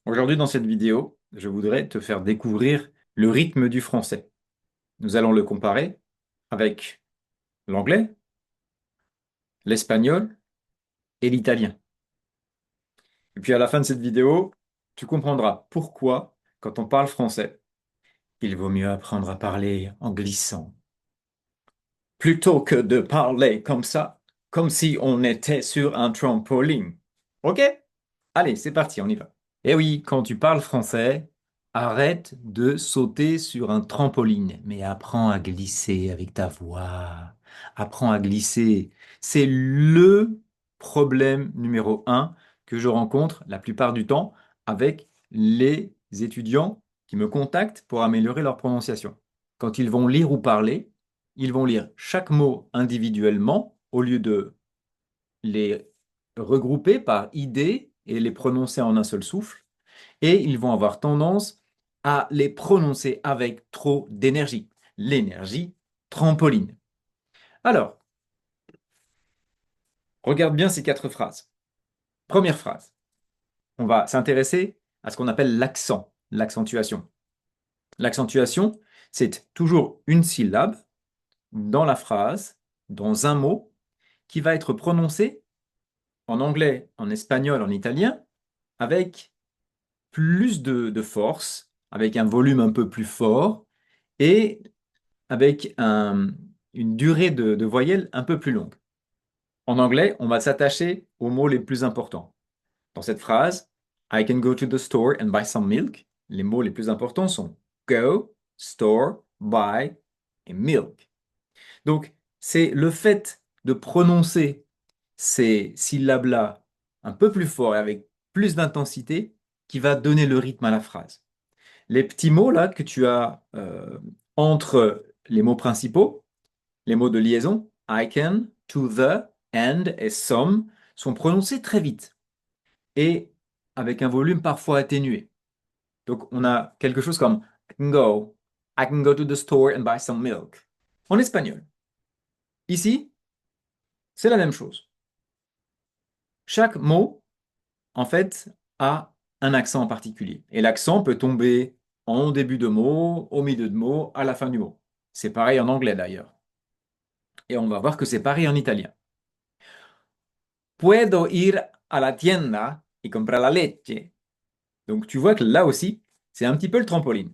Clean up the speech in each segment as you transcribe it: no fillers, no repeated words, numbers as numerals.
Aujourd'hui, dans cette vidéo, je voudrais te faire découvrir le rythme du français. Nous allons le comparer avec l'anglais, l'espagnol et l'italien. Et puis à la fin de cette vidéo, tu comprendras pourquoi, quand on parle français, il vaut mieux apprendre à parler en glissant, plutôt que de parler comme ça, comme si on était sur un trampoline. OK? Allez, c'est parti, on y va. Eh oui, quand tu parles français, arrête de sauter sur un trampoline, mais apprends à glisser avec ta voix. Apprends à glisser. C'est le problème numéro un que je rencontre la plupart du temps avec les étudiants qui me contactent pour améliorer leur prononciation. Quand ils vont lire ou parler, ils vont lire chaque mot individuellement au lieu de les regrouper par idées et les prononcer en un seul souffle, et ils vont avoir tendance à les prononcer avec trop d'énergie. L'énergie trampoline. Alors, regarde bien ces quatre phrases. Première phrase, on va s'intéresser à ce qu'on appelle l'accent, l'accentuation. L'accentuation, c'est toujours une syllabe dans la phrase, dans un mot, qui va être prononcé en anglais, en espagnol, en italien, avec plus de force, avec un volume un peu plus fort et avec une durée de voyelles un peu plus longue. En anglais, on va s'attacher aux mots les plus importants. Dans cette phrase, I can go to the store and buy some milk. Les mots les plus importants sont go, store, buy et milk. Donc, c'est le fait de prononcer ces syllabes-là un peu plus fort et avec plus d'intensité qui va donner le rythme à la phrase. Les petits mots là que tu as entre les mots principaux, les mots de liaison, I can, to the, and et some, sont prononcés très vite et avec un volume parfois atténué. Donc on a quelque chose comme I can go to the store and buy some milk. En espagnol. Ici, c'est la même chose. Chaque mot, en fait, a un accent en particulier. Et l'accent peut tomber en début de mot, au milieu de mot, à la fin du mot. C'est pareil en anglais d'ailleurs. Et on va voir que c'est pareil en italien. Puedo ir a la tienda y comprar la leche. Donc tu vois que là aussi, c'est un petit peu le trampoline.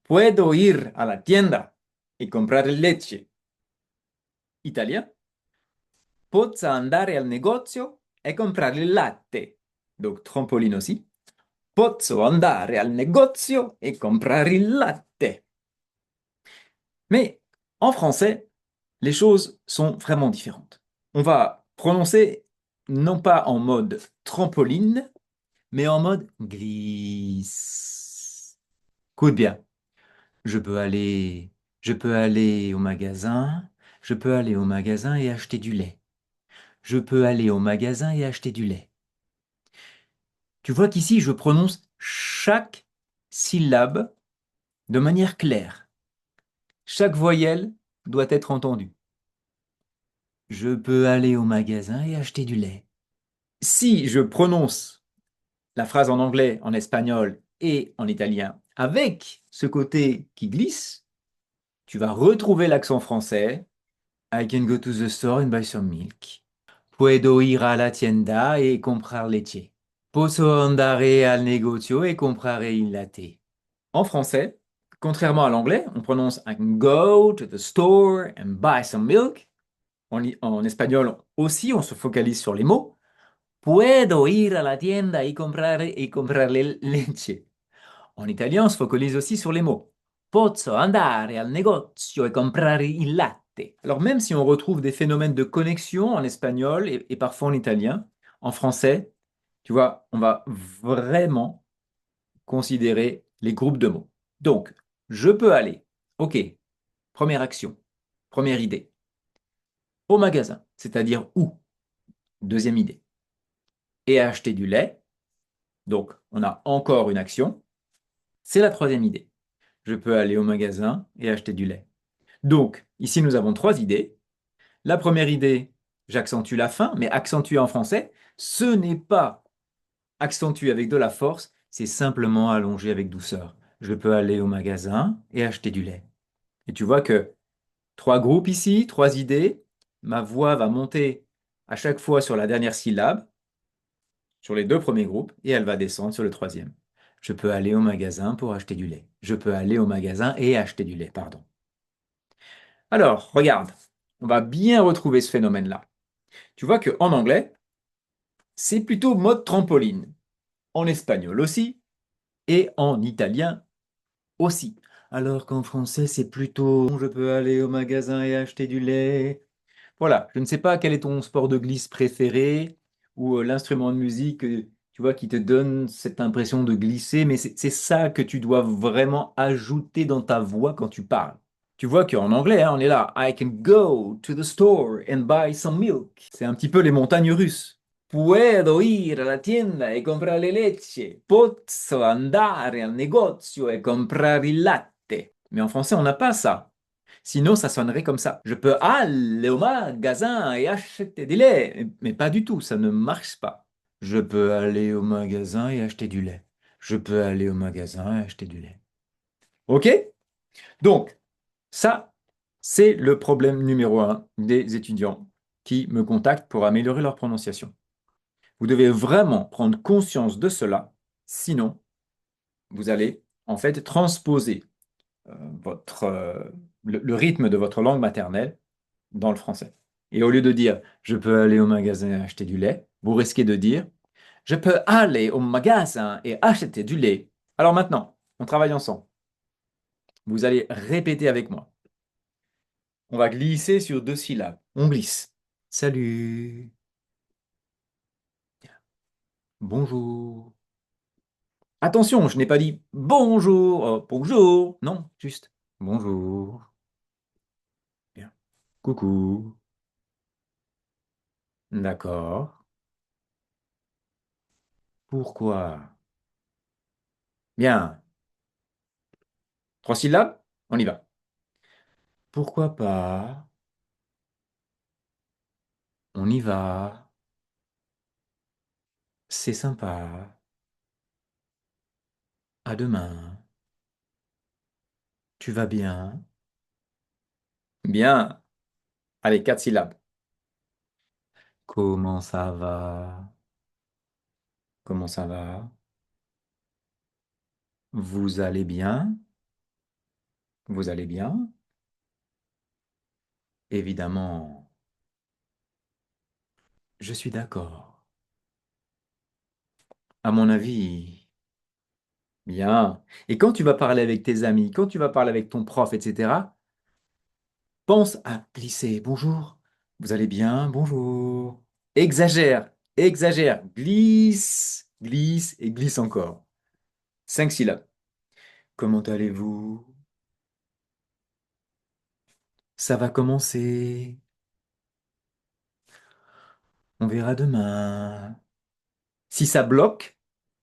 Puedo ir a la tienda y comprar leche. Italien. Posso andare al negozio e comprare il latte. Donc trampoline aussi. Posso andare al negozio e comprare il latte. Mais en français, les choses sont vraiment différentes. On va prononcer non pas en mode trampoline, mais en mode glisse. Écoute bien, je peux aller, je peux aller au magasin, je peux aller au magasin et acheter du lait. Je peux aller au magasin et acheter du lait. Tu vois qu'ici, je prononce chaque syllabe de manière claire. Chaque voyelle doit être entendue. Je peux aller au magasin et acheter du lait. Si je prononce la phrase en anglais, en espagnol et en italien avec ce côté qui glisse, tu vas retrouver l'accent français. I can go to the store and buy some milk. Puedo ir a la tienda e comprar leche. Posso andare al negozio e comprare il latte. En français, contrairement à l'anglais, on prononce I can go to the store and buy some milk. En espagnol aussi, on se focalise sur les mots. Puedo ir a la tienda y comprare leche. En italien, on se focalise aussi sur les mots. Posso andare al negozio e comprare il latte. Alors même si on retrouve des phénomènes de connexion en espagnol et parfois en italien, en français, tu vois, on va vraiment considérer les groupes de mots. Donc, je peux aller. OK, première action, première idée. Au magasin, c'est-à-dire où? Deuxième idée. Et acheter du lait. Donc, on a encore une action. C'est la troisième idée. Je peux aller au magasin et acheter du lait. Donc, ici, nous avons trois idées. La première idée, j'accentue la fin, mais accentuer en français, ce n'est pas accentuer avec de la force, c'est simplement allonger avec douceur. Je peux aller au magasin et acheter du lait. Et tu vois que trois groupes ici, trois idées. Ma voix va monter à chaque fois sur la dernière syllabe, sur les deux premiers groupes, et elle va descendre sur le troisième. Je peux aller au magasin pour acheter du lait. Je peux aller au magasin et acheter du lait, pardon. Alors, regarde, on va bien retrouver ce phénomène-là. Tu vois qu'en anglais, c'est plutôt mode trampoline. En espagnol aussi, et en italien aussi. Alors qu'en français, c'est plutôt je peux aller au magasin et acheter du lait. Voilà, je ne sais pas quel est ton sport de glisse préféré ou l'instrument de musique, tu vois, qui te donne cette impression de glisser, mais c'est ça que tu dois vraiment ajouter dans ta voix quand tu parles. Tu vois qu'en anglais, hein, on est là. I can go to the store and buy some milk. C'est un petit peu les montagnes russes. Puedo ir a la tienda e comprare leche. Posso andare al negozio e comprare il latte. Mais en français, on n'a pas ça. Sinon, ça sonnerait comme ça. Je peux aller au magasin et acheter du lait. Mais pas du tout, ça ne marche pas. Je peux aller au magasin et acheter du lait. Je peux aller au magasin et acheter du lait. OK? Donc, ça, c'est le problème numéro un des étudiants qui me contactent pour améliorer leur prononciation. Vous devez vraiment prendre conscience de cela, sinon vous allez en fait transposer votre, le rythme de votre langue maternelle dans le français. Et au lieu de dire je peux aller au magasin acheter du lait, vous risquez de dire je peux aller au magasin et acheter du lait. Alors maintenant, on travaille ensemble. Vous allez répéter avec moi. On va glisser sur deux syllabes. On glisse. Salut. Bonjour. Attention, je n'ai pas dit bonjour, bonjour. Non, juste bonjour. Bien. Coucou. D'accord. Pourquoi? Bien. Trois syllabes? On y va. Pourquoi pas? On y va. C'est sympa. À demain. Tu vas bien? Bien. Allez, quatre syllabes. Comment ça va? Comment ça va? Vous allez bien? Vous allez bien? Évidemment. Je suis d'accord. À mon avis, bien. Et quand tu vas parler avec tes amis, quand tu vas parler avec ton prof, etc., pense à glisser. Bonjour. Vous allez bien? Bonjour. Exagère, exagère. Glisse, glisse et glisse encore. Cinq syllabes. Comment allez-vous? Ça va commencer. On verra demain. Si ça bloque,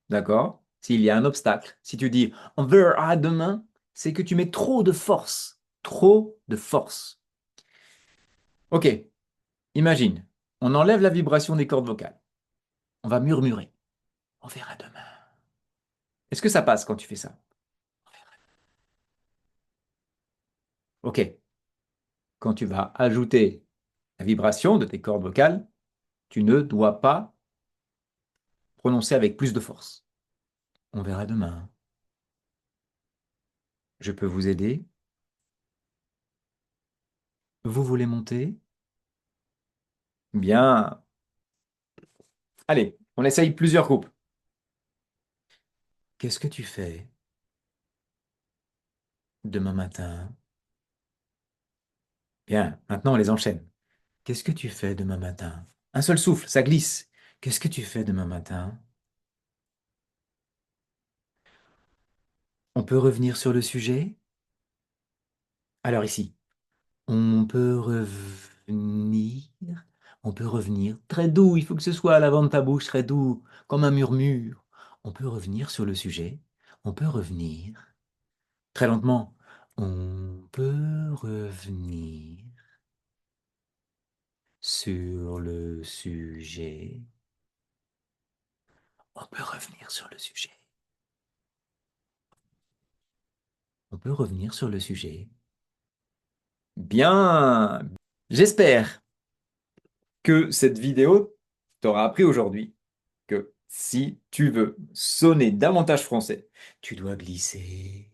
d'accord? S'il y a un obstacle, si tu dis on verra demain, c'est que tu mets trop de force. Trop de force. Ok, imagine, on enlève la vibration des cordes vocales. On va murmurer. On verra demain. Est-ce que ça passe quand tu fais ça? Ok, quand tu vas ajouter la vibration de tes cordes vocales, tu ne dois pas prononcer avec plus de force. On verra demain. Je peux vous aider? Vous voulez monter? Bien. Allez, on essaye plusieurs groupes. Qu'est-ce que tu fais demain matin? Bien, maintenant on les enchaîne. Qu'est-ce que tu fais demain matin? Un seul souffle, ça glisse. Qu'est-ce que tu fais demain matin? On peut revenir sur le sujet? Alors ici, on peut revenir. On peut revenir. Très doux, il faut que ce soit à l'avant de ta bouche, très doux, comme un murmure. On peut revenir sur le sujet. On peut revenir. Très lentement. On peut revenir sur le sujet. On peut revenir sur le sujet. On peut revenir sur le sujet. Bien. J'espère que cette vidéo t'aura appris aujourd'hui que si tu veux sonner davantage français, tu dois glisser.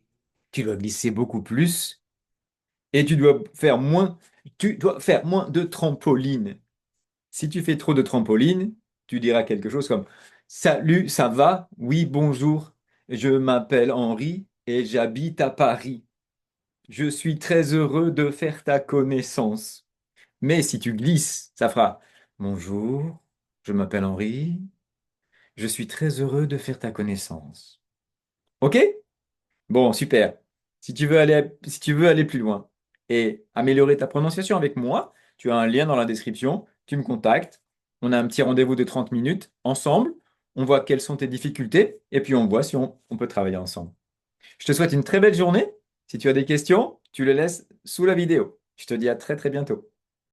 Tu dois glisser beaucoup plus et tu dois faire moins de trampoline. Si tu fais trop de trampoline, tu diras quelque chose comme Salut, ça va? Oui, bonjour. Je m'appelle Henri et j'habite à Paris. Je suis très heureux de faire ta connaissance. Mais si tu glisses, ça fera Bonjour, je m'appelle Henri. Je suis très heureux de faire ta connaissance. OK? Bon, super. Si tu veux aller plus loin et améliorer ta prononciation avec moi, tu as un lien dans la description, tu me contactes, on a un petit rendez-vous de 30 minutes ensemble, on voit quelles sont tes difficultés et puis on voit si on peut travailler ensemble. Je te souhaite une très belle journée. Si tu as des questions, tu les laisses sous la vidéo. Je te dis à très très bientôt.